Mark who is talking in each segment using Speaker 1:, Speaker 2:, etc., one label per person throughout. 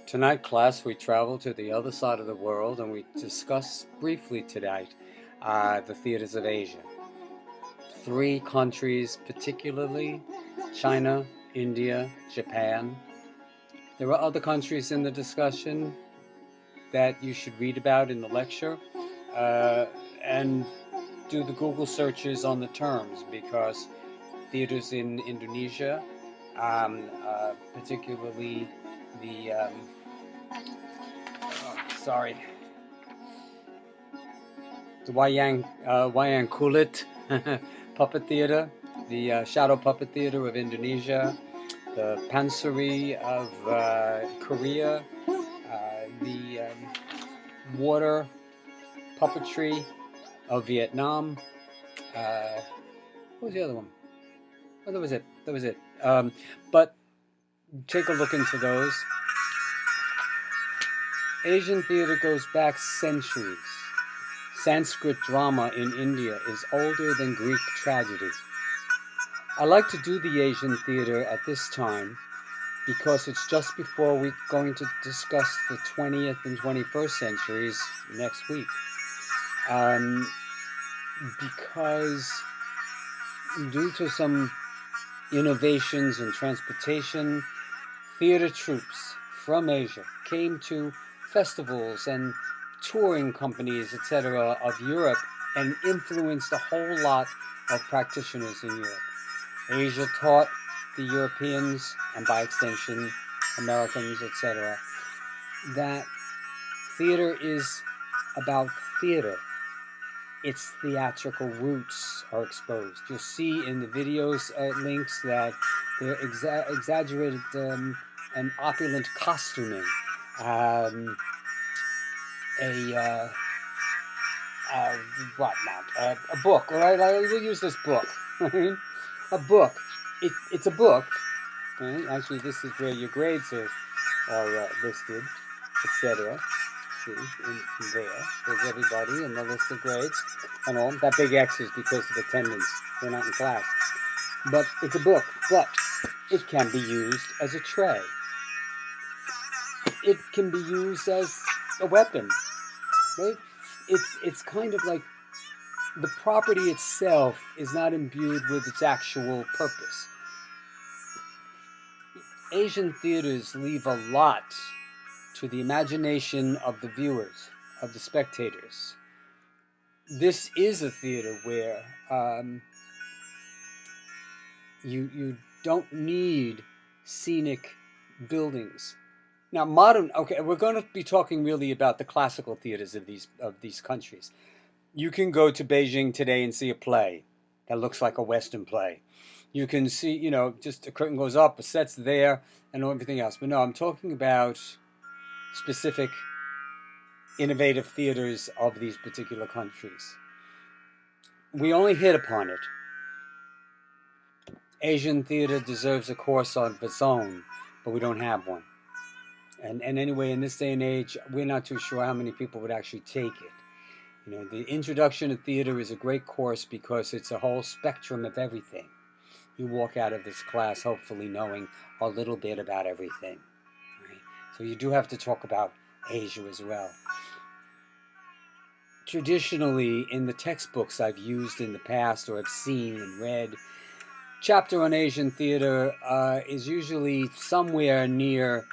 Speaker 1: Tonight, class, we travel to the other side of the world and we discuss briefly tonight the theaters of Asia. Three countries, particularly China, India, Japan. There are other countries in the discussion that you should read about in the lecture and do the Google searches on the terms, because theaters in Indonesia, particularly the the Wayang Kulit Puppet Theater, the Shadow Puppet Theater of Indonesia, the Pansori of Korea, the Water Puppetry of Vietnam. What was the other one? Oh, that was it. That was it. But take a look into those. Asian theater goes back centuries. Sanskrit drama in India is older than Greek tragedy. I like to do the Asian theater at this time because it's just before we're going to discuss the 20th and 21st centuries next week. Because due to some innovations in transportation, theater troupes from Asia came to festivals and touring companies, etc., of Europe and influenced a whole lot of practitioners in Europe. Asia taught the Europeans, and by extension Americans, etc., that theater is about theater. Its theatrical roots are exposed. You'll see in the videos links that they're exaggerated and opulent costuming. A book, all right? We'll use this book. A book. It's a book. Right? Actually, this is where your grades are listed, etc. See, in there. There's everybody and the list of grades and all. That big X is because of attendance. They're not in class. But it's a book. But it can be used as a tray. It can be used as a weapon. Right? It's kind of like the property itself is not imbued with its actual purpose. Asian theaters leave a lot to the imagination of the viewers, of the spectators. This is a theater where you don't need scenic buildings. Now, we're going to be talking really about the classical theaters of these countries. You can go to Beijing today and see a play that looks like a Western play. You can see, just a curtain goes up, a set's there, and everything else. But no, I'm talking about specific innovative theaters of these particular countries. We only hit upon it. Asian theater deserves a course of its own, but we don't have one. And anyway, in this day and age, we're not too sure how many people would actually take it. The introduction to theater is a great course because it's a whole spectrum of everything. You walk out of this class hopefully knowing a little bit about everything. Right? So you do have to talk about Asia as well. Traditionally, in the textbooks I've used in the past or I've seen and read, chapter on Asian theater is usually somewhere near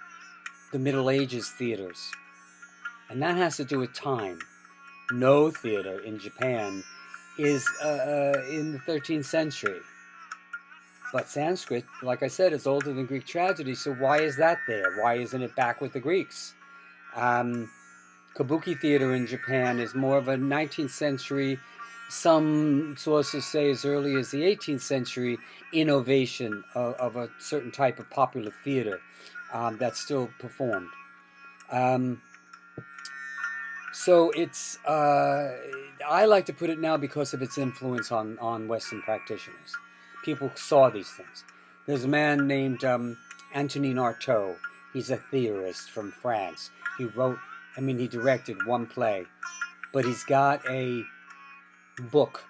Speaker 1: the Middle Ages theaters. And that has to do with time. No theater in Japan is in the 13th century. But Sanskrit, like I said, is older than Greek tragedy, so why is that there? Why isn't it back with the Greeks? Kabuki theater in Japan is more of a 19th century, some sources say as early as the 18th century, innovation of a certain type of popular theater that's still performed. So it's, I like to put it now because of its influence on Western practitioners. People saw these things. There's a man named Antonin Artaud. He's a theorist from France. He directed one play, but he's got a book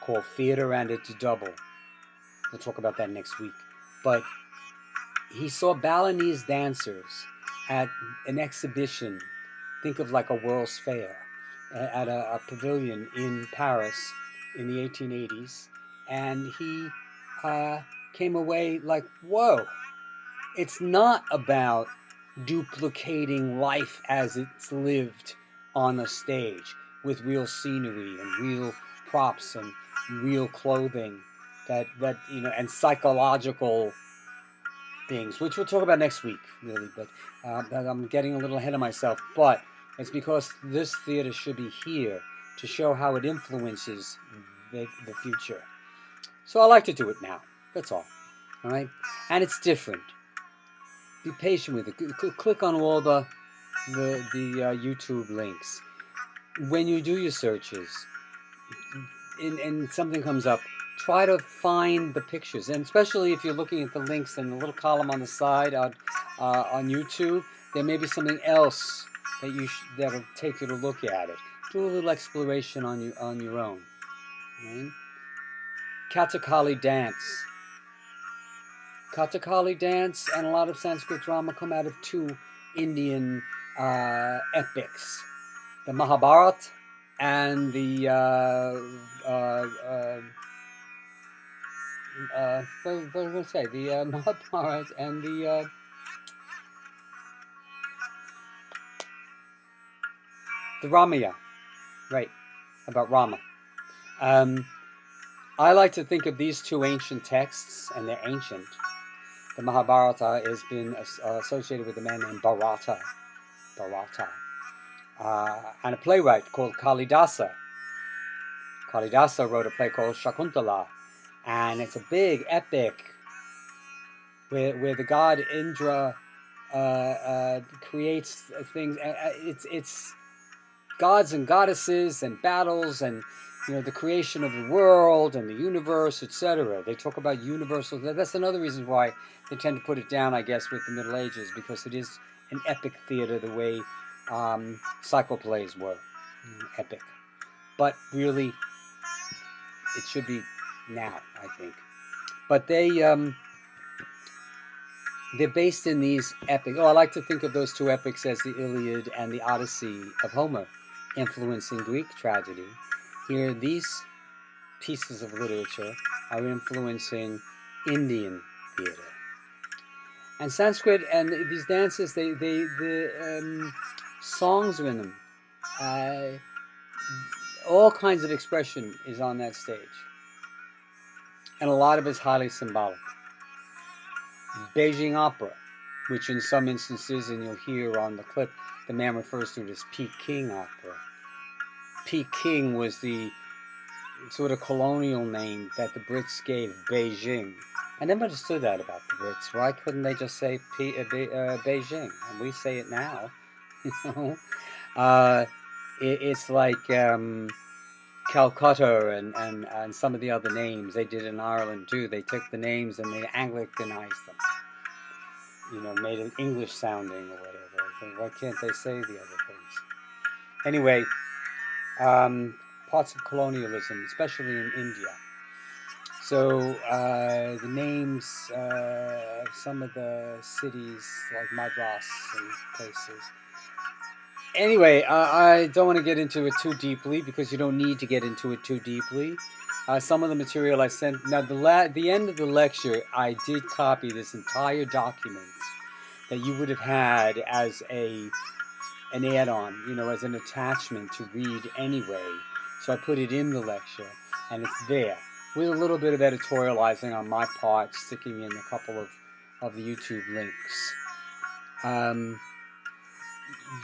Speaker 1: called Theater and Its Double. We'll talk about that next week. But he saw Balinese dancers at an exhibition. Think of like a World's Fair at a pavilion in Paris in the 1880s, and he came away like, whoa, it's not about duplicating life as it's lived on a stage with real scenery and real props and real clothing that and psychological things, which we'll talk about next week, really. But I'm getting a little ahead of myself. But it's because this theater should be here to show how it influences the future. So I like to do it now. That's all. All right? And it's different. Be patient with it. Click on all the YouTube links. When you do your searches and something comes up, try to find the pictures, and especially if you're looking at the links and the little column on the side on YouTube, there may be something else that that'll take you to look at it. Do a little exploration on your own. Right? Kathakali dance. Kathakali dance and a lot of Sanskrit drama come out of two Indian epics, the Mahabharata and the what was I going to say? The Mahabharata and the Ramaya, right? About Rama. I like to think of these two ancient texts, and they're ancient. The Mahabharata has been associated with a man named Bharata, and a playwright called Kalidasa. Kalidasa wrote a play called Shakuntala, and it's a big epic where the god Indra creates things. It's gods and goddesses and battles and the creation of the world and the universe, etc. They talk about universal. That's another reason why they tend to put it down, I guess, with the Middle Ages, because it is an epic theater the way cycle plays were epic. But really, it should be now, I think. But they're based in these epic. I like to think of those two epics as the Iliad and the Odyssey of Homer, influencing Greek tragedy. Here, these pieces of literature are influencing Indian theater. And Sanskrit and these dances, the songs are in them. All kinds of expression is on that stage. And a lot of it is highly symbolic. Beijing opera, which in some instances, and you'll hear on the clip, the man refers to it as Peking opera. Peking was the sort of colonial name that the Brits gave Beijing. I never understood that about the Brits. Why couldn't they just say Beijing? And we say it now, It's like Calcutta and some of the other names they did in Ireland too. They took the names and they Anglicanized them. Made it English sounding or whatever. I think, why can't they say the other things? Anyway, parts of colonialism, especially in India. So the names of some of the cities like Madras and places. Anyway, I don't want to get into it too deeply because you don't need to get into it too deeply. Some of the material I sent. Now, the end of the lecture, I did copy this entire document that you would have had as an add-on, as an attachment to read anyway. So I put it in the lecture, and it's there with a little bit of editorializing on my part, sticking in a couple of the YouTube links.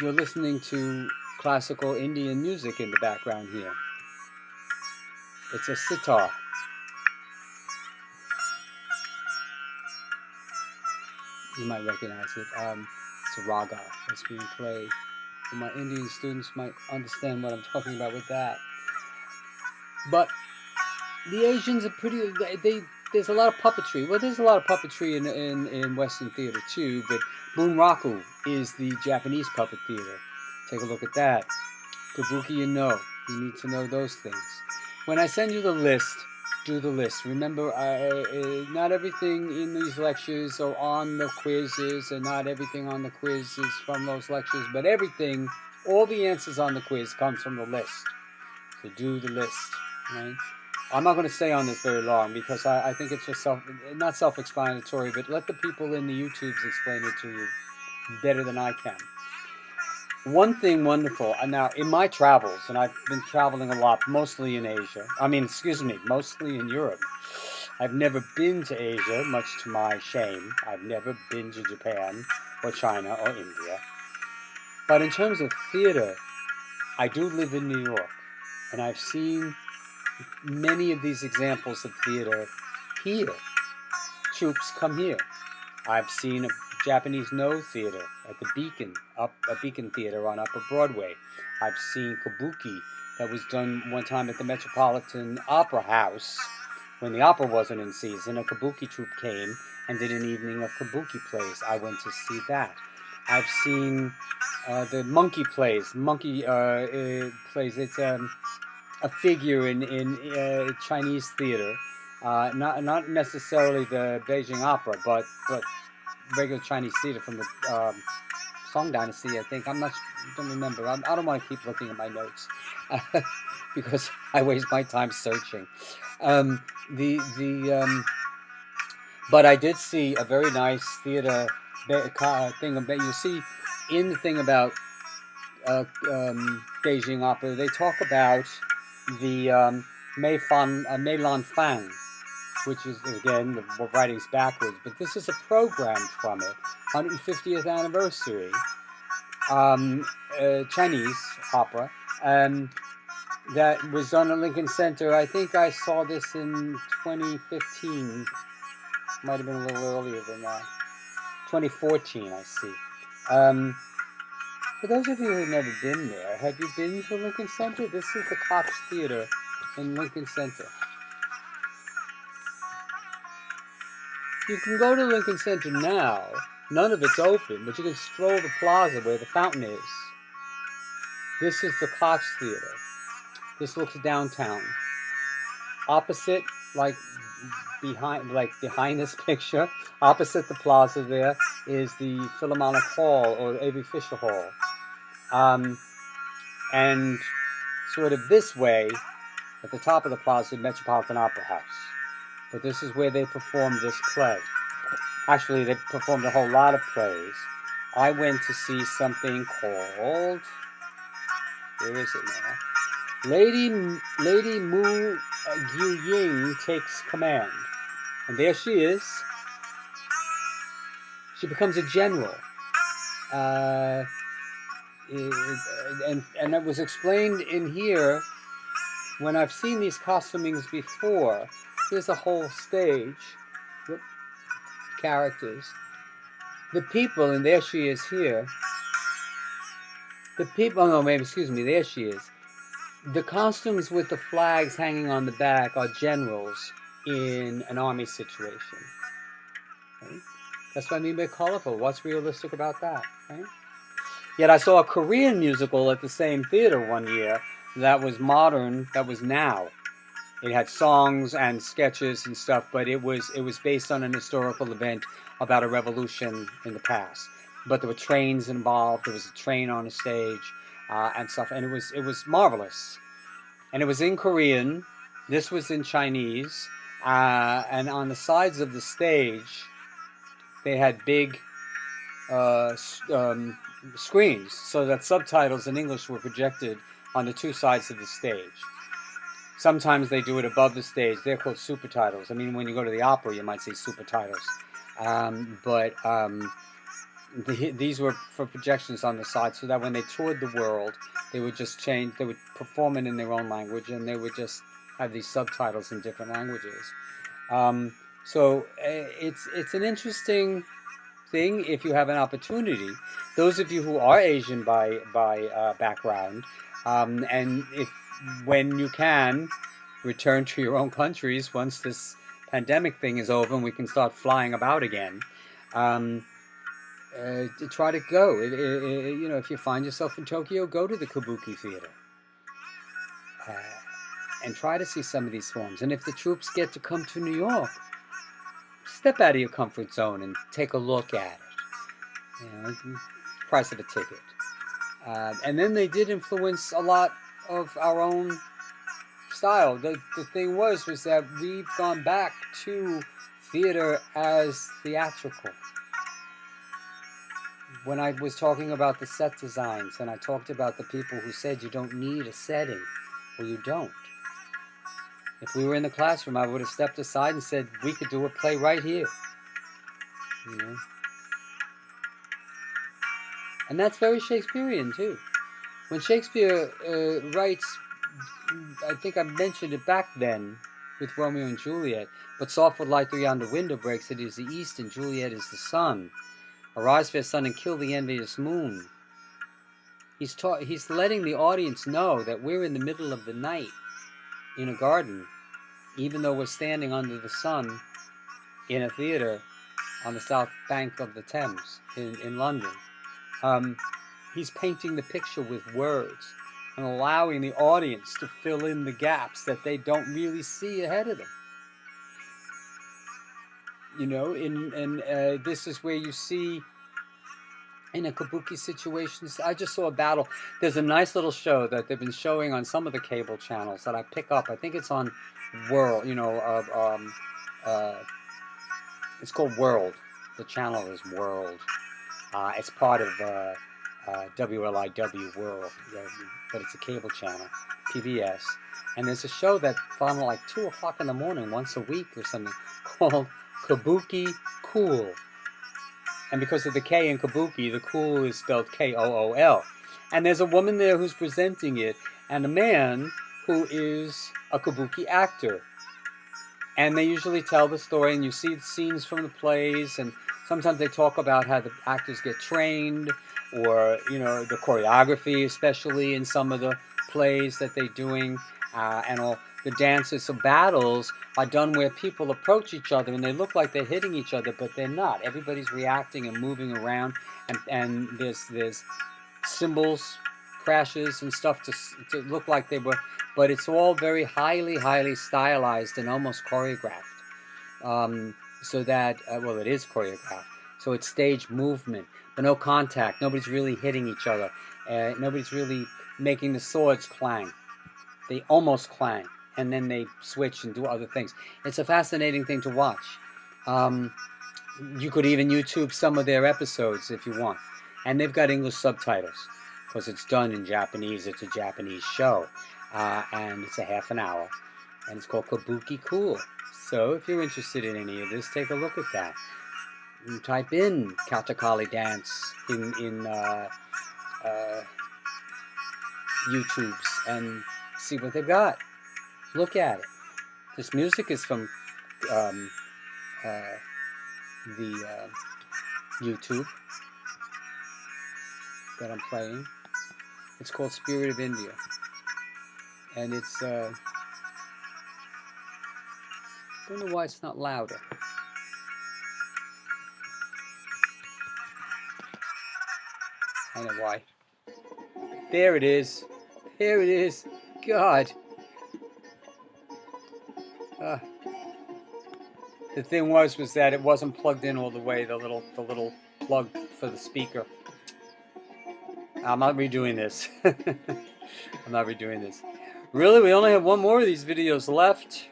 Speaker 1: You're listening to classical Indian music in the background here. It's a sitar. You might recognize it. It's a raga that's being played. So my Indian students might understand what I'm talking about with that. But the Asians are pretty. There's a lot of puppetry. Well, there's a lot of puppetry in Western theater too. But Bunraku is the Japanese puppet theater. Take a look at that. Kabuki, you need to know those things. When I send you the list do the list. Remember, not everything in these lectures are on the quizzes, and not everything on the quiz is from those lectures, but everything, all the answers on the quiz comes from the list. So do the list, right? I'm not going to stay on this very long because I think it's just not self-explanatory, but let the people in the YouTubes explain it to you better than I can. One thing wonderful, now in my travels, and I've been traveling a lot, mostly in Asia, mostly in Europe. I've never been to Asia, much to my shame. I've never been to Japan or China or India. But in terms of theater, I do live in New York, and I've seen many of these examples of theater here. Troops come here. I've seen a Japanese Noh theater at the Beacon, a Beacon Theater on Upper Broadway. I've seen kabuki that was done one time at the Metropolitan Opera House when the opera wasn't in season. A kabuki troupe came and did an evening of kabuki plays. I went to see that. I've seen the monkey plays. It's a figure in Chinese theater. Not necessarily the Beijing opera, but regular Chinese theater from the Song Dynasty, I think. Don't remember. I don't want to keep looking at my notes because I waste my time searching. But I did see a very nice theater thing. You see in the thing about Beijing opera, they talk about the Mei Lan Fang, which is, again, the writing's backwards, but this is a program from it, 150th anniversary, Chinese opera, that was done at Lincoln Center. I think I saw this in 2015, might have been a little earlier than that, 2014, I see. For those of you who have never been there, have you been to Lincoln Center? This is the Koch Theater in Lincoln Center. You can go to Lincoln Center now. None of it's open, but you can stroll the plaza where the fountain is. This is the Koch Theater. This looks downtown. Opposite, behind this picture, opposite the plaza there is the Philharmonic Hall, or A.V. Fisher Hall. And sort of this way, at the top of the plaza, Metropolitan Opera House. But this is where they performed this play. Actually, they performed a whole lot of plays. I went to see something called, where is it now? Lady Mu Ying Takes Command. And there she is. She becomes a general. And it was explained in here, when I've seen these costumings before. Here's a whole stage, characters. The people, and there she is here. The people, there she is. The costumes with the flags hanging on the back are generals in an army situation. Right? That's what I mean by colorful. What's realistic about that? Right? Yet I saw a Korean musical at the same theater one year that was modern, that was now. It had songs and sketches and stuff, but it was based on an historical event about a revolution in the past. But there were trains involved. There was a train on a stage and stuff, and it was marvelous. And it was in Korean. This was in Chinese, and on the sides of the stage, they had big screens so that subtitles in English were projected on the two sides of the stage. Sometimes they do it above the stage. They're called super titles. I mean, when you go to the opera, you might see super titles. These were for projections on the side, so that when they toured the world, they would just change. They would perform it in their own language, and they would just have these subtitles in different languages. So it's an interesting thing if you have an opportunity. Those of you who are Asian by background, and when you can, return to your own countries once this pandemic thing is over and we can start flying about again. Try to go. If you find yourself in Tokyo, go to the Kabuki Theater. and try to see some of these forms. And if the troops get to come to New York, step out of your comfort zone and take a look at it. You know, price of a ticket. And then they did influence a lot of our own style. The thing was that we've gone back to theater as theatrical. When I was talking about the set designs, and I talked about the people who said you don't need a setting, well, you don't. If we were in the classroom, I would have stepped aside and said, we could do a play right here. You know? And that's very Shakespearean, too. When Shakespeare writes, I think I mentioned it back then with Romeo and Juliet, but soft light through yonder window breaks, it is the east and Juliet is the sun. Arise, fair sun, and kill the envious moon. He's letting the audience know that we're in the middle of the night in a garden, even though we're standing under the sun in a theater on the south bank of the Thames in London. He's painting the picture with words and allowing the audience to fill in the gaps that they don't really see ahead of them. You know, and this is where you see in a kabuki situation. I just saw a battle. There's a nice little show that they've been showing on some of the cable channels that I pick up. I think it's on World. You know, it's called World. The channel is World. It's part of WLIW World, but it's a cable channel, PBS. And there's a show that on like 2 o'clock in the morning, once a week or something, called Kabuki Cool. And because of the K in Kabuki, the cool is spelled Kool. And there's a woman there who's presenting it, and a man who is a Kabuki actor. And they usually tell the story, and you see the scenes from the plays, and sometimes they talk about how the actors get trained, or, you know, the choreography, especially in some of the plays that they're doing, and all the dances. So battles are done where people approach each other and they look like they're hitting each other, but they're not. Everybody's reacting and moving around, and there's cymbals, crashes, and stuff to look like they were, but it's all very highly stylized and almost choreographed. So that, well, it is choreographed. So it's stage movement, but no contact. Nobody's really hitting each other. Nobody's really making the swords clang. They almost clang, and then they switch and do other things. It's a fascinating thing to watch. You could even YouTube some of their episodes if you want. And they've got English subtitles, because it's done in Japanese. It's a Japanese show, and it's a half an hour, and it's called Kabuki Cool. So if you're interested in any of this, take a look at that. You type in Katakali dance in YouTubes and see what they've got. Look at it. This music is from the YouTube that I'm playing. It's called Spirit of India, and it's don't know why it's not louder. I know why. There it is. There it is. God. The thing was that it wasn't plugged in all the way. The little plug for the speaker. I'm not redoing this. I'm not redoing this. Really, we only have one more of these videos left.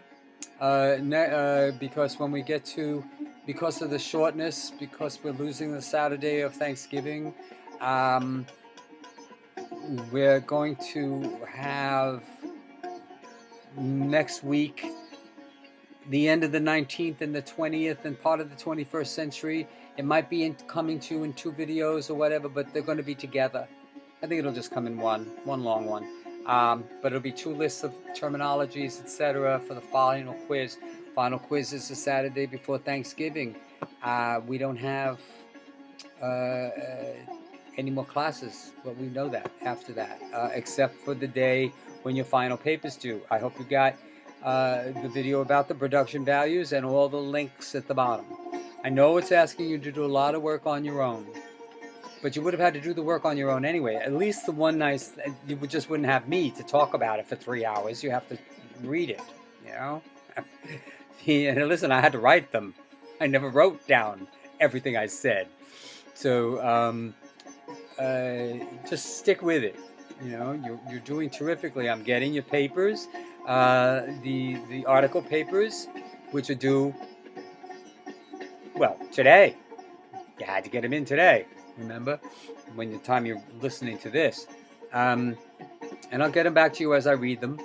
Speaker 1: Because when we get to, because of the shortness, because we're losing the Saturday of Thanksgiving, we're going to have next week the end of the 19th and the 20th and part of the 21st century. It might be coming to you in 2 videos or whatever, but they're going to be together. I think it'll just come in one long one. But it'll be 2 lists of terminologies, etc. for the final quiz. Final quiz is the Saturday before Thanksgiving. We don't have any more classes, but we know that after that, except for the day when your final paper's due. I hope you got the video about the production values and all the links at the bottom. I know it's asking you to do a lot of work on your own, but you would have had to do the work on your own anyway. At least the one nice, you just wouldn't have me to talk about it for 3 hours. You have to read it, you know. And listen, I had to write them. I never wrote down everything I said. So just stick with it. You know, you're doing terrifically. I'm getting your papers, the article papers, which are due, well, today. You had to get them in today, remember, when the time you're listening to this. And I'll get them back to you as I read them,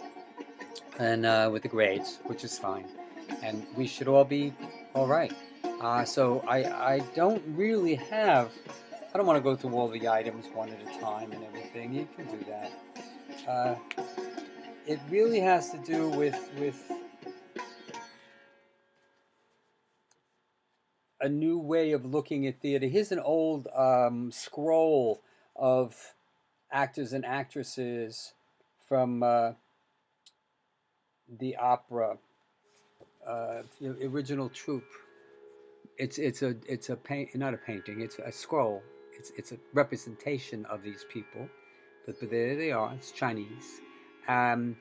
Speaker 1: and with the grades, which is fine. And we should all be all right. So I don't really have, I don't want to go through all the items one at a time and everything. You can do that. It really has to do with a new way of looking at theater. Here's an old scroll of actors and actresses from the opera, the original troupe. It's a paint, not a painting. It's a scroll. It's a representation of these people, but there they are. It's Chinese. And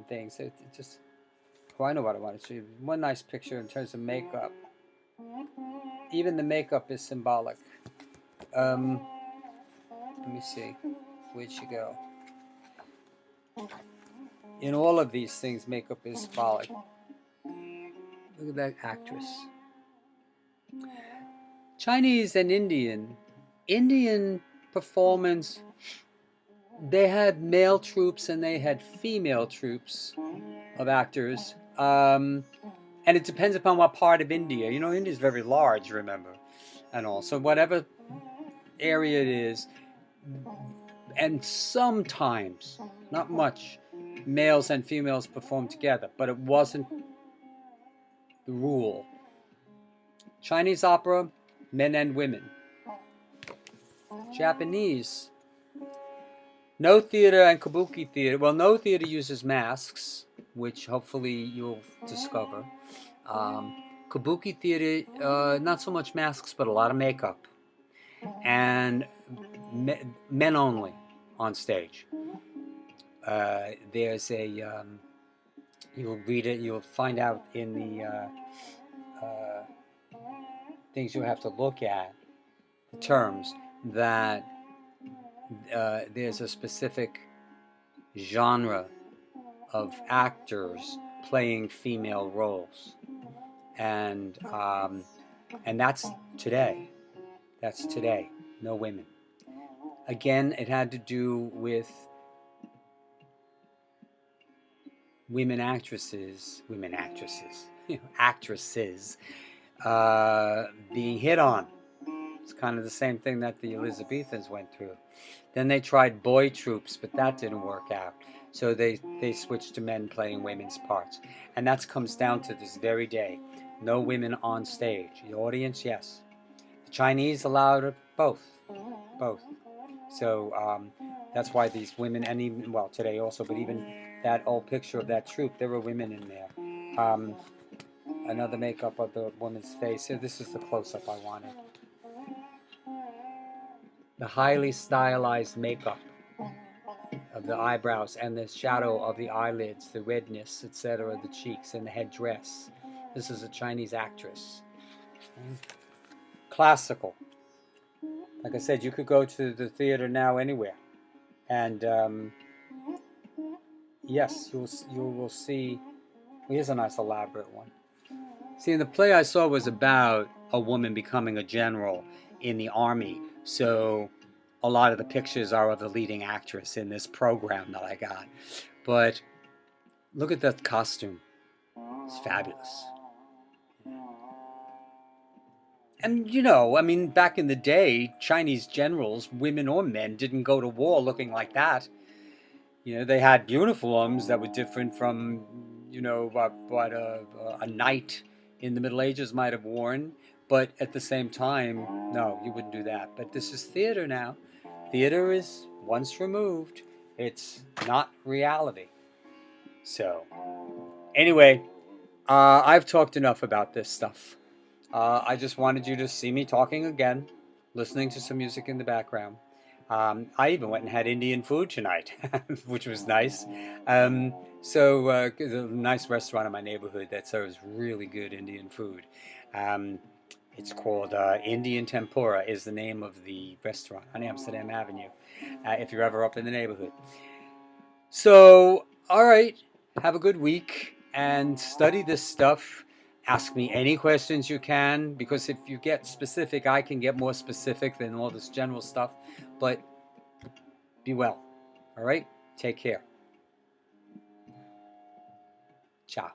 Speaker 1: things. So it just, oh, I know what I want to show you. One nice picture in terms of makeup. Even the makeup is symbolic. Let me see. Where'd she go? In all of these things, makeup is symbolic. Look at that actress. Chinese and Indian performance, they had male troops and they had female troops of actors. And it depends upon what part of India. You know, India is very large, remember, and all. So whatever area it is, and sometimes, not much, males and females perform together, but it wasn't the rule. Chinese opera, men and women. Japanese, no theater and kabuki theater. Well, no theater uses masks, which hopefully you'll discover. Kabuki theater, not so much masks, but a lot of makeup. And men only on stage. There's a, you'll read it, you'll find out in the things you have to look at, the terms, that there's a specific genre of actors playing female roles. And that's today. That's today. No women. Again, it had to do with women actresses, actresses being hit on. It's kind of the same thing that the Elizabethans went through. Then they tried boy troops, but that didn't work out. So they switched to men playing women's parts. And that comes down to this very day. No women on stage. The audience, yes. The Chinese allowed both. So that's why these women, and even, well, today also, but even that old picture of that troupe, there were women in there. Another makeup of the woman's face. So this is the close-up I wanted. The highly stylized makeup of the eyebrows and the shadow of the eyelids, the redness, etc., the cheeks, and the headdress. This is a Chinese actress. Classical. Like I said, you could go to the theater now anywhere, and yes, you will see. Here's a nice elaborate one. See, the play I saw was about a woman becoming a general in the army. So a lot of the pictures are of the leading actress in this program that I got. But look at that costume. It's fabulous. And, you know, I mean, back in the day, Chinese generals, women or men, didn't go to war looking like that. You know, they had uniforms that were different from, you know, what a knight in the Middle Ages might have worn. But at the same time, no, you wouldn't do that. But this is theater now. Theater is once removed. It's not reality. So, anyway, I've talked enough about this stuff. I just wanted you to see me talking again, listening to some music in the background. I even went and had Indian food tonight, which was nice. There's a nice restaurant in my neighborhood that serves really good Indian food. Um, it's called Indian Tempura is the name of the restaurant on Amsterdam Avenue, if you're ever up in the neighborhood. So, all right, have a good week and study this stuff. Ask me any questions you can, because if you get specific, I can get more specific than all this general stuff. But be well. All right? Take care. Ciao.